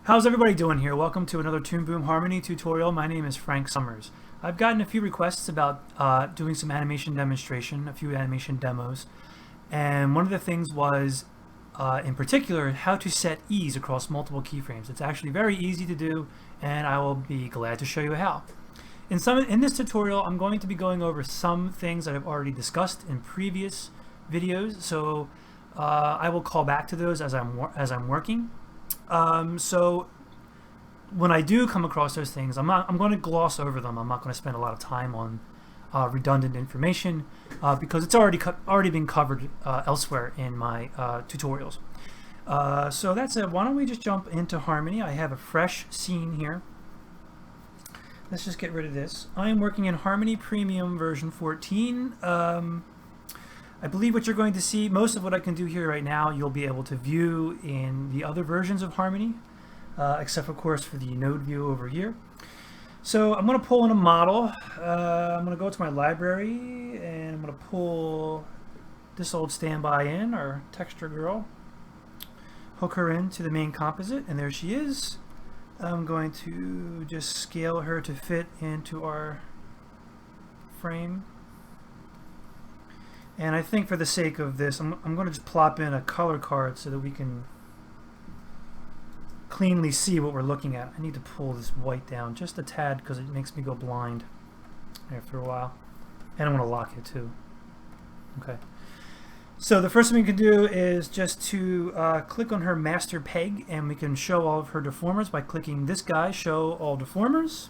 How's everybody doing here? Welcome to another Toon Boom Harmony tutorial. My name is Frank Summers. I've gotten a few requests about doing some animation demonstration, a few animation demos, and one of the things was, in particular, how to set ease across multiple keyframes. It's actually very easy to do, and I will be glad to show you how. In this tutorial, I'm going to be going over some things that I've already discussed in previous videos, so I will call back to those as I'm working. So when I do come across those things, I'm going to gloss over them. I'm not going to spend a lot of time on redundant information because it's already been covered elsewhere in my tutorials. So that's it. Why don't we just jump into Harmony? I have a fresh scene here. Let's just get rid of this. I am working in Harmony Premium version 14. I believe what you're going to see, most of what I can do here right now, you'll be able to view in the other versions of Harmony, except of course for the node view over here. So I'm going to pull in a model. I'm going to go to my library and I'm going to pull this old standby in, our texture girl, hook her into the main composite, and there she is. I'm going to just scale her to fit into our frame. And I think for the sake of this, I'm going to just plop in a color card so that we can cleanly see what we're looking at. I need to pull this white down just a tad because it makes me go blind after a while. And I want to lock it too. Okay. So the first thing we can do is just to click on her master peg, and we can show all of her deformers by clicking this guy, show all deformers.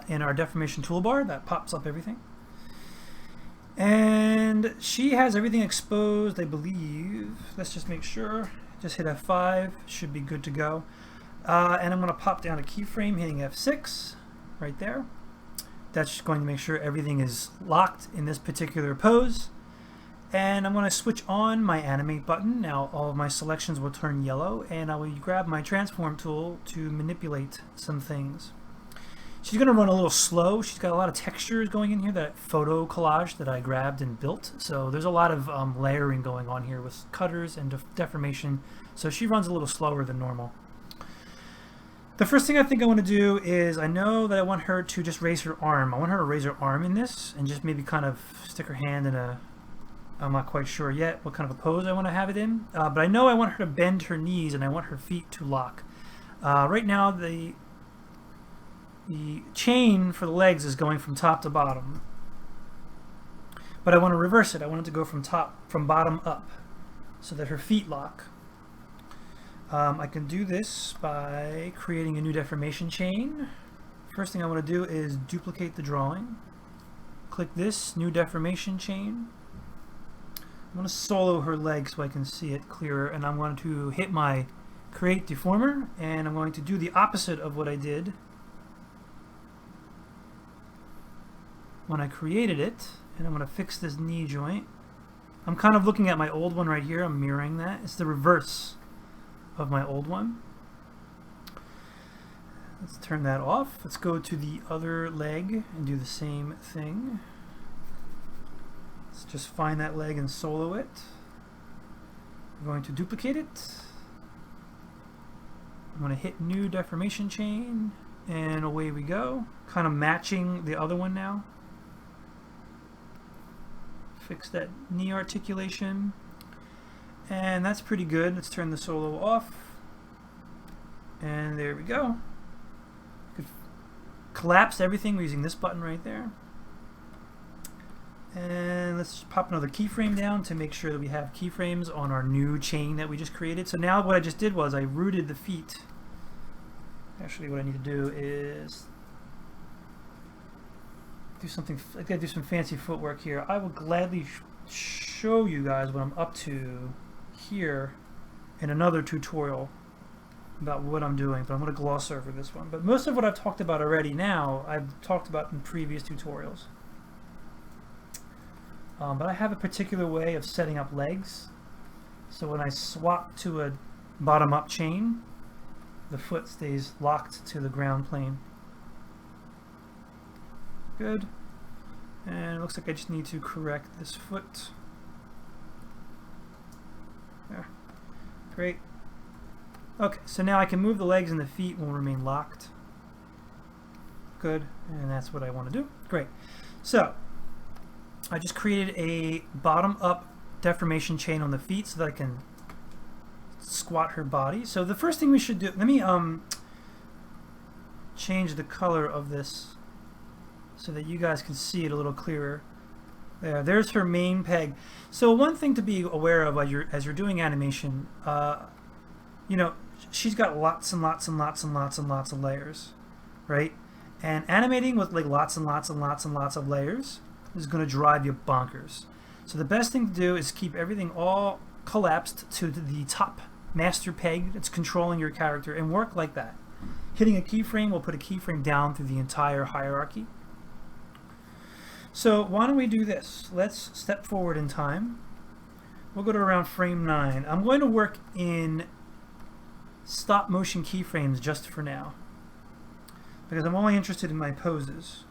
In our deformation toolbar, that pops up everything. And she has everything exposed, I believe. Let's just make sure. Just hit F5, should be good to go. And I'm going to pop down a keyframe, hitting F6 right there. That's just going to make sure everything is locked in this particular pose. And I'm going to switch on my animate button. Now all of my selections will turn yellow, and I will grab my transform tool to manipulate some things. She's going to run a little slow. She's got a lot of textures going in here, that photo collage that I grabbed and built. So there's a lot of layering going on here with cutters and deformation. So she runs a little slower than normal. The first thing I think I want to do is, I know that I want her to just raise her arm. I want her to raise her arm in this and just maybe kind of stick her hand in a, I'm not quite sure yet what kind of a pose I want to have it in. But I know I want her to bend her knees and I want her feet to lock. Right now the chain for the legs is going from top to bottom, but I want to reverse it. I want it to go from bottom up so that her feet lock. I can do this by creating a new deformation chain. First thing I want to do is duplicate the drawing. Click this new deformation chain. I'm going to solo her leg so I can see it clearer, and I'm going to hit my create deformer, and I'm going to do the opposite of what I did when I created it, and I'm going to fix this knee joint. I'm kind of looking at my old one right here. I'm mirroring that. It's the reverse of my old one. Let's turn that off. Let's go to the other leg and do the same thing. Let's just find that leg and solo it. I'm going to duplicate it. I'm going to hit new deformation chain, and away we go. Kind of matching the other one now. Fix that knee articulation, and that's pretty good. Let's turn the solo off, and there we go. Could collapse everything using this button right there, and let's pop another keyframe down to make sure that we have keyframes on our new chain that we just created. So now what I just did was I rooted the feet. Actually, what I need to do is do something. I gotta do some fancy footwork here. I will gladly show you guys what I'm up to here in another tutorial about what I'm doing, but I'm going to gloss over this one. But most of what I've talked about already now, I've talked about in previous tutorials. But I have a particular way of setting up legs. So when I swap to a bottom-up chain, the foot stays locked to the ground plane. Good. And it looks like I just need to correct this foot. There. Great. Okay, so now I can move the legs and the feet will remain locked. Good, and that's what I want to do. Great. So I just created a bottom-up deformation chain on the feet so that I can squat her body. So the first thing we should do, let me change the color of this so that you guys can see it a little clearer. There's her main peg. So one thing to be aware of as you're doing animation, you know, she's got lots and lots and lots and lots and lots of layers, right? And animating with like lots and lots and lots and lots of layers is going to drive you bonkers. So the best thing to do is keep everything all collapsed to the top master peg that's controlling your character and work like that. Hitting a keyframe will put a keyframe down through the entire hierarchy. So why don't we do this? Let's step forward in time. We'll go to around frame 9. I'm going to work in stop motion keyframes just for now, because I'm only interested in my poses.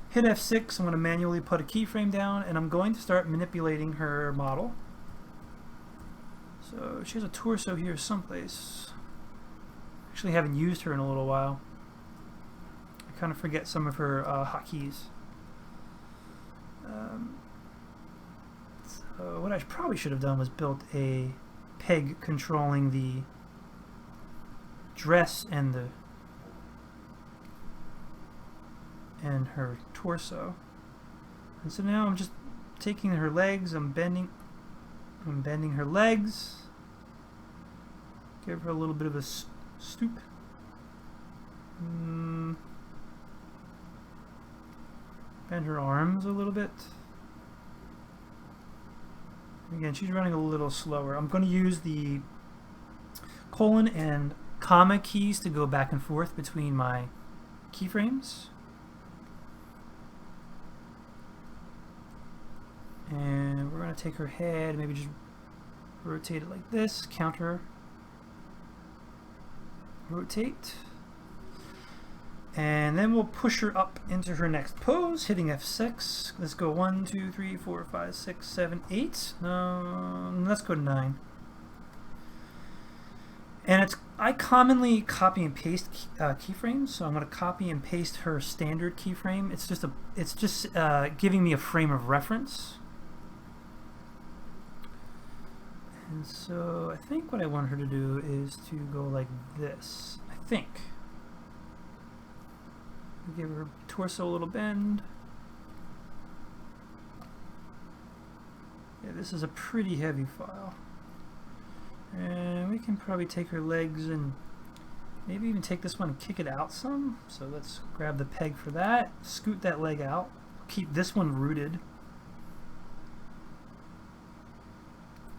Hit F6, I'm going to manually put a keyframe down, and I'm going to start manipulating her model. So she has a torso here someplace. Actually haven't used her in a little while. I kind of forget some of her hotkeys. So what I probably should have done was built a peg controlling the dress and her torso. And so now I'm just taking her legs, I'm bending her legs. Give her a little bit of a stoop. Bend her arms a little bit. Again, she's running a little slower. I'm going to use the colon and comma keys to go back and forth between my keyframes. And we're going to take her head, maybe just rotate it like this, counter, rotate. And then we'll push her up into her next pose, hitting F6. Let's go 1, 2, 3, 4, 5, 6, 7, 8. Let's go to 9. And I commonly copy and paste keyframes, so I'm going to copy and paste her standard keyframe. It's just giving me a frame of reference. And so I think what I want her to do is to go like this. I think. Give her torso a little bend. Yeah, this is a pretty heavy file. And we can probably take her legs and maybe even take this one and kick it out some. So let's grab the peg for that, scoot that leg out, keep this one rooted.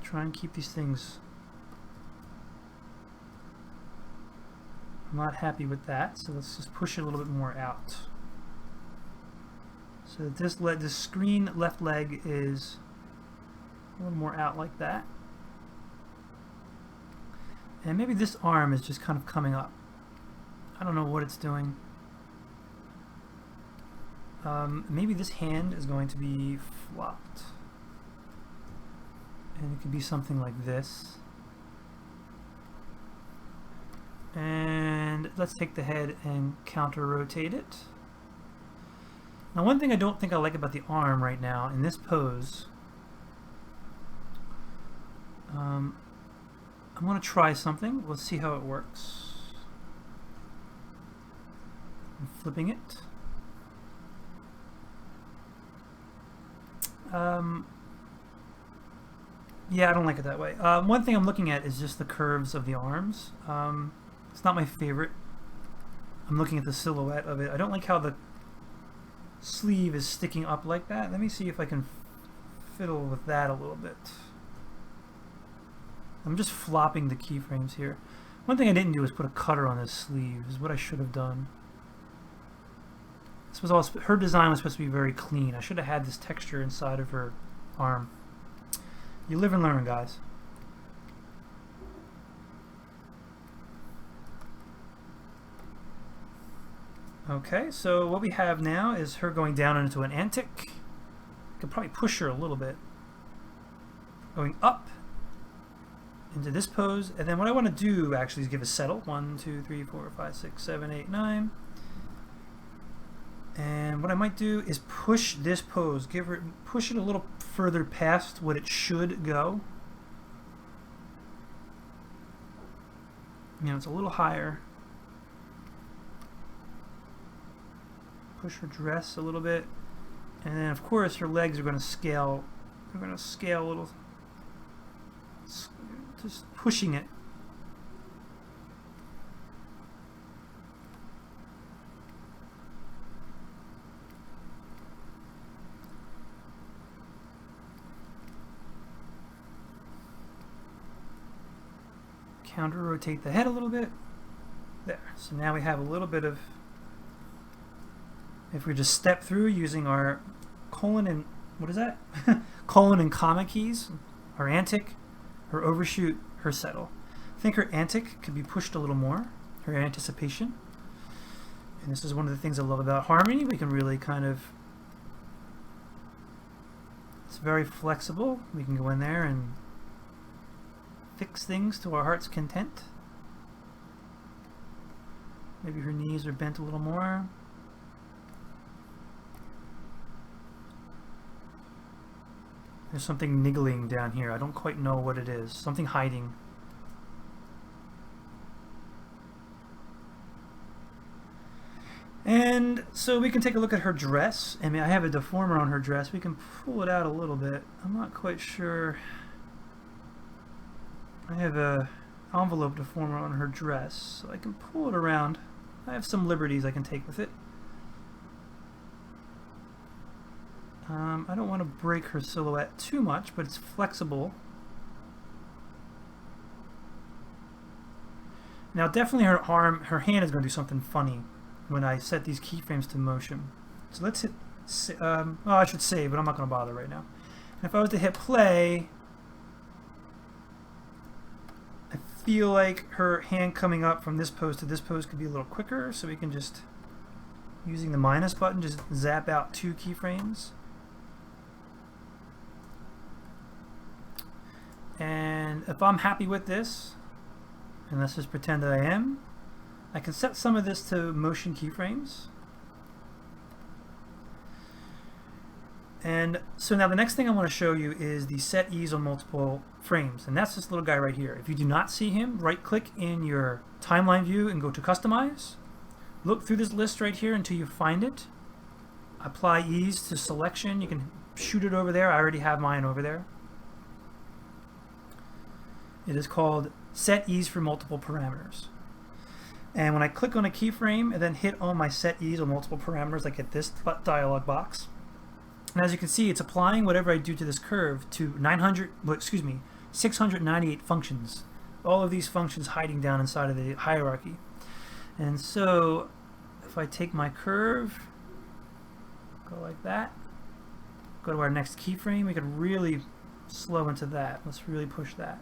Try and keep these things. I'm not happy with that, so let's just push it a little bit more out. So that this screen left leg is a little more out like that. And maybe this arm is just kind of coming up. I don't know what it's doing. Maybe this hand is going to be flopped. And it could be something like this. And let's take the head and counter rotate it. Now one thing I don't think I like about the arm right now in this pose, I'm going to try something. Let's see how it works. I'm flipping it. Yeah, I don't like it that way. One thing I'm looking at is just the curves of the arms. It's not my favorite. I'm looking at the silhouette of it. I don't like how the sleeve is sticking up like that. Let me see if I can fiddle with that a little bit. I'm just flopping the keyframes here. One thing I didn't do is put a cutter on this sleeve, is what I should have done. This was all, her design was supposed to be very clean. I should have had this texture inside of her arm. You live and learn, guys. Okay, so what we have now is her going down into an antic. Could probably push her a little bit. Going up into this pose. And then what I want to do actually is give a settle. 1, 2, 3, 4, 5, 6, 7, 8, 9. And what I might do is push this pose, push it a little further past what it should go. You know, it's a little higher. Push her dress a little bit. And then of course her legs are going to scale. They're going to scale a little. Just pushing it. Counter rotate the head a little bit. There. So now we have a little bit of, if we just step through using our colon and, what is that? Colon and comma keys, our antic, her overshoot, her settle. I think her antic could be pushed a little more, her anticipation. And this is one of the things I love about Harmony. We can really kind of, it's very flexible. We can go in there and fix things to our heart's content. Maybe her knees are bent a little more. There's something niggling down here. I don't quite know what it is. Something hiding. And so we can take a look at her dress. I mean, I have a deformer on her dress. We can pull it out a little bit. I'm not quite sure. I have a envelope deformer on her dress, so I can pull it around. I have some liberties I can take with it. I don't want to break her silhouette too much, but it's flexible. Now definitely her arm, her hand is going to do something funny when I set these keyframes to motion. So let's hit, oh, I should save, but I'm not going to bother right now. And if I was to hit play, I feel like her hand coming up from this pose to this pose could be a little quicker, so we can just, using the minus button, just zap out 2 keyframes. And if I'm happy with this, and let's just pretend that I am, I can set some of this to motion keyframes. And so now the next thing I want to show you is the set ease on multiple frames, and that's this little guy right here. If you do not see him, right click in your timeline view and go to customize. Look through this list right here until you find it. Apply ease to selection. You can shoot it over there. I already have mine over there. It is called set ease for multiple parameters. And when I click on a keyframe and then hit on my set ease on multiple parameters, I get this dialog box. And as you can see, it's applying whatever I do to this curve to 698 functions. All of these functions hiding down inside of the hierarchy. And so if I take my curve, go like that, go to our next keyframe, we could really slow into that. Let's really push that.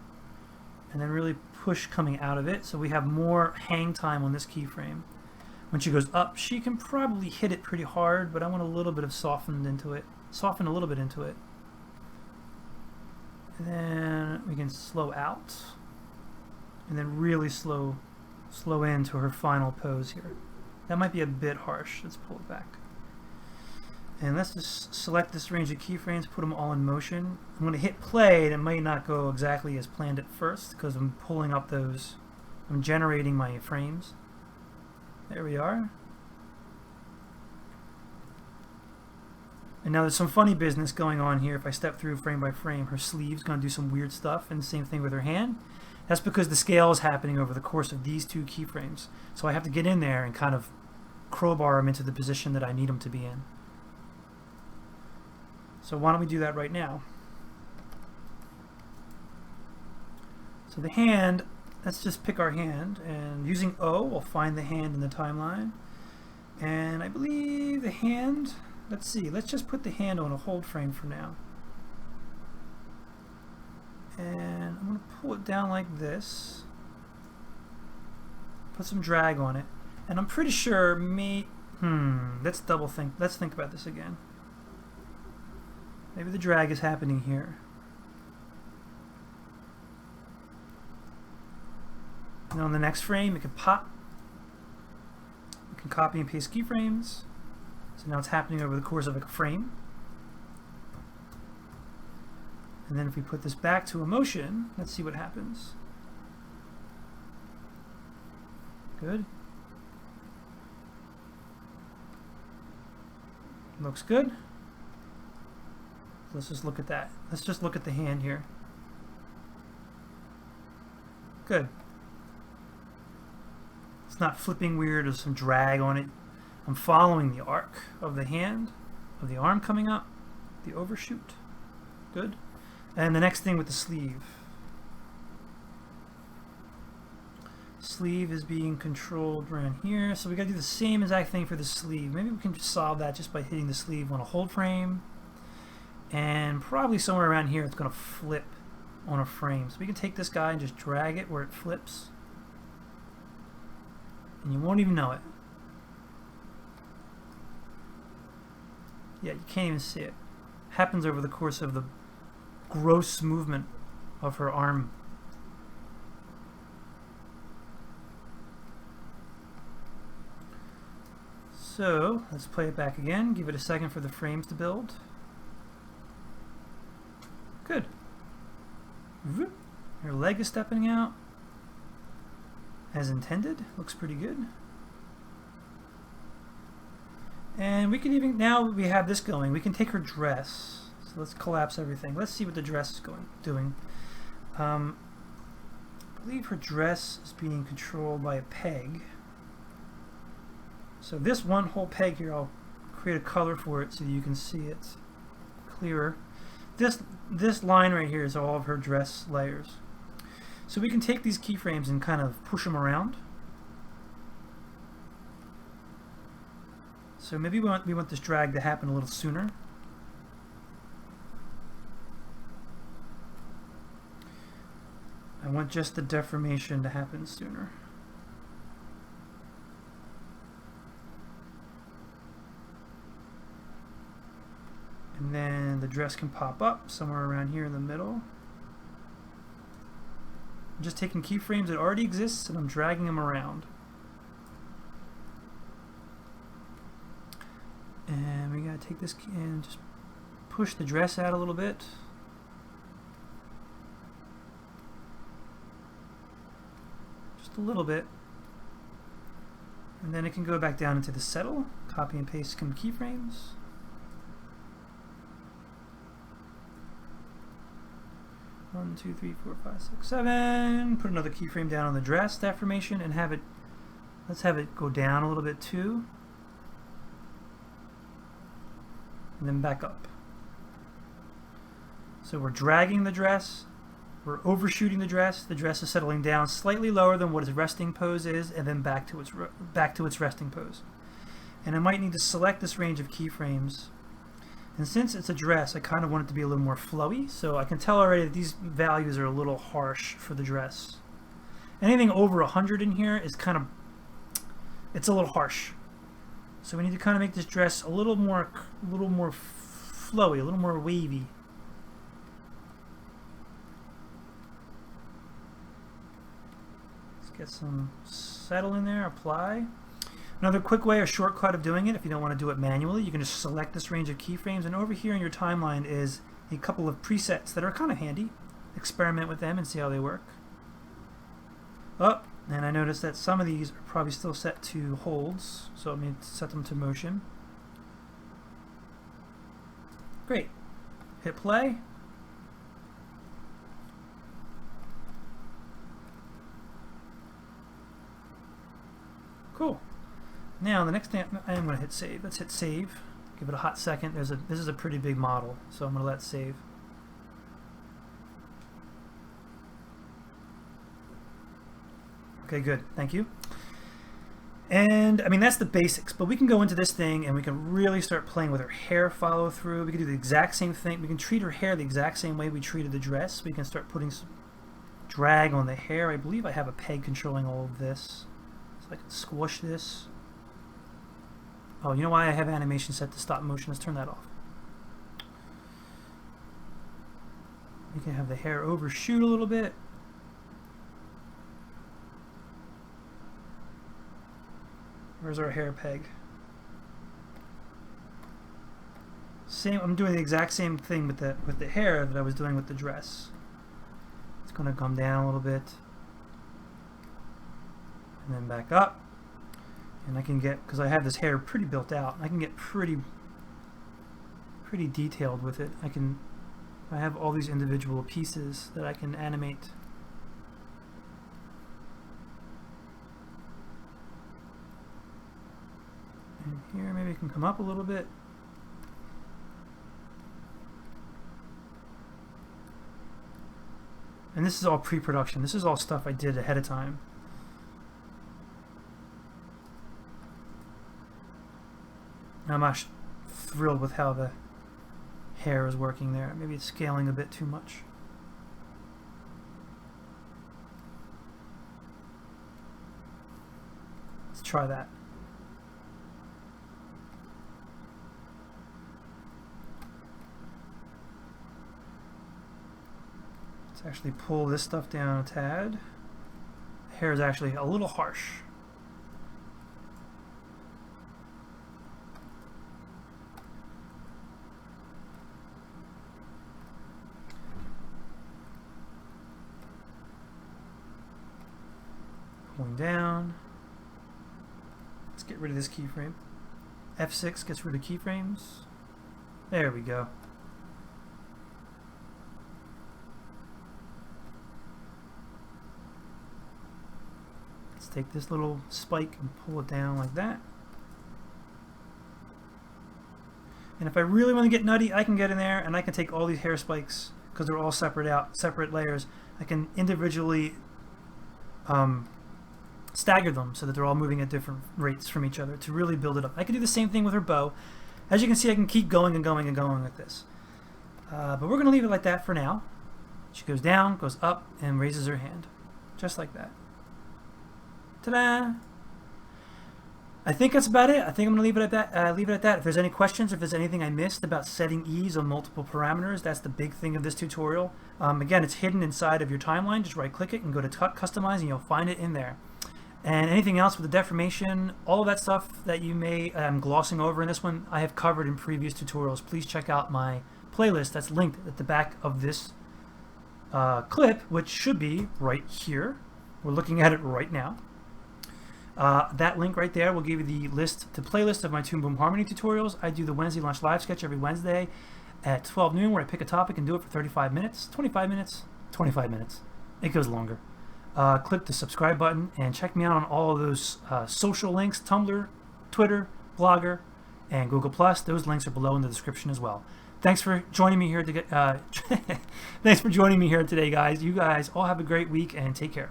And then really push coming out of it, so we have more hang time on this keyframe. When she goes up, she can probably hit it pretty hard, but I want a little bit of soften a little bit into it. And then we can slow out, and then really slow into her final pose here. That might be a bit harsh. Let's pull it back. And let's just select this range of keyframes, put them all in motion. I'm going to hit play, and it might not go exactly as planned at first because I'm pulling up those, I'm generating my frames. There we are. And now there's some funny business going on here. If I step through frame by frame, her sleeve's going to do some weird stuff, and the same thing with her hand. That's because the scale is happening over the course of these 2 keyframes. So I have to get in there and kind of crowbar them into the position that I need them to be in. So why don't we do that right now? So the hand, let's just pick our hand, and using O, we'll find the hand in the timeline. And I believe the hand, let's see, let's just put the hand on a hold frame for now. And I'm going to pull it down like this. Put some drag on it. And I'm pretty sure let's think about this again. Maybe the drag is happening here. And on the next frame, it can pop. You can copy and paste keyframes. So now it's happening over the course of a frame. And then if we put this back to a motion, let's see what happens. Good. Looks good. Let's just look at that. Let's just look at the hand here. Good. It's not flipping weird or some drag on it. I'm following the arc of the hand, of the arm coming up, the overshoot. Good. And the next thing with the sleeve. Sleeve is being controlled around here, so we got to do the same exact thing for the sleeve. Maybe we can just solve that just by hitting the sleeve on a hold frame, and probably somewhere around here it's going to flip on a frame. So we can take this guy and just drag it where it flips, and you won't even know it. Yeah, you can't even see it. Happens over the course of the gross movement of her arm. So let's play it back again, give it a second for the frames to build. Good. Her leg is stepping out as intended. Looks pretty good. And we can even, now we have this going, we can take her dress. So let's collapse everything. Let's see what the dress is doing. I believe her dress is being controlled by a peg. So this one whole peg here, I'll create a color for it so you can see it clearer. This line right here is all of her dress layers. So we can take these keyframes and kind of push them around. So maybe we want this drag to happen a little sooner. I want just the deformation to happen sooner. And then the dress can pop up somewhere around here in the middle. I'm just taking keyframes that already exist and I'm dragging them around. And we gotta take this key and just push the dress out a little bit. Just a little bit. And then it can go back down into the settle. Copy and paste some keyframes. One, two, three, four, five, six, seven. Put another keyframe down on the dress deformation and have it, let's have it go down a little bit too. And then back up. So we're dragging the dress, we're overshooting the dress is settling down slightly lower than what its resting pose is, and then back to its resting pose. And I might need to select this range of keyframes. And since it's a dress, I kind of want it to be a little more flowy, so I can tell already that these values are a little harsh for the dress. Anything over 100 in here is kind of, it's a little harsh. So we need to kind of make this dress a little more flowy, a little more wavy. Let's get some settle in there, apply. Another quick way or shortcut of doing it, if you don't want to do it manually, you can just select this range of keyframes, and over here in your timeline is a couple of presets that are kind of handy. Experiment with them and see how they work. Oh, and I noticed that some of these are probably still set to holds, so let me set them to motion. Great. Hit play. Cool. Now the next thing I am going to hit save. Let's hit save. Give it a hot second. This is a pretty big model, so I'm going to let save. Okay, good. Thank you. And I mean that's the basics, but we can go into this thing and we can really start playing with her hair follow through. We can do the exact same thing. We can treat her hair the exact same way we treated the dress. We can start putting some drag on the hair. I believe I have a peg controlling all of this, so I can squish this. Oh, you know why I have animation set to stop motion? Let's turn that off. We can have the hair overshoot a little bit. Where's our hair peg? Same. I'm doing the exact same thing with the hair that I was doing with the dress. It's going to come down a little bit, and then back up. And I can get, because I have this hair pretty built out, I can get pretty detailed with it. I have all these individual pieces that I can animate. And here, maybe it can come up a little bit. And this is all pre-production. This is all stuff I did ahead of time. I'm not thrilled with how the hair is working there. Maybe it's scaling a bit too much. Let's try that. Let's actually pull this stuff down a tad. The hair is actually a little harsh. Pulling down. Let's get rid of this keyframe. F6 gets rid of keyframes. There we go. Let's take this little spike and pull it down like that. And if I really want to get nutty, I can get in there and I can take all these hair spikes, because they're all separate layers. I can individually stagger them so that they're all moving at different rates from each other to really build it up. I can do the same thing with her bow. As you can see, I can keep going and going and going with this. But we're going to leave it like that for now. She goes down, goes up, and raises her hand. Just like that. Ta-da! I think that's about it. I think I'm going to leave it at that. If there's any questions, if there's anything I missed about setting ease on multiple parameters, that's the big thing of this tutorial. Again, it's hidden inside of your timeline. Just right-click it and go to Customize, and you'll find it in there. And anything else with the deformation, all of that stuff that you may glossing over in this one, I have covered in previous tutorials. Please check out my playlist that's linked at the back of this clip, which should be right here. We're looking at it right now. That link right there will give you the playlist of my Toon Boom Harmony tutorials. I do the Wednesday Lunch Live Sketch every Wednesday at 12 noon, where I pick a topic and do it for 35 minutes, 25 minutes, 25 minutes. It goes longer. Click the subscribe button and check me out on all of those social links: Tumblr, Twitter, Blogger, and Google+. Those links are below in the description as well. Thanks for joining me here thanks for joining me here today, guys. You guys all have a great week and take care.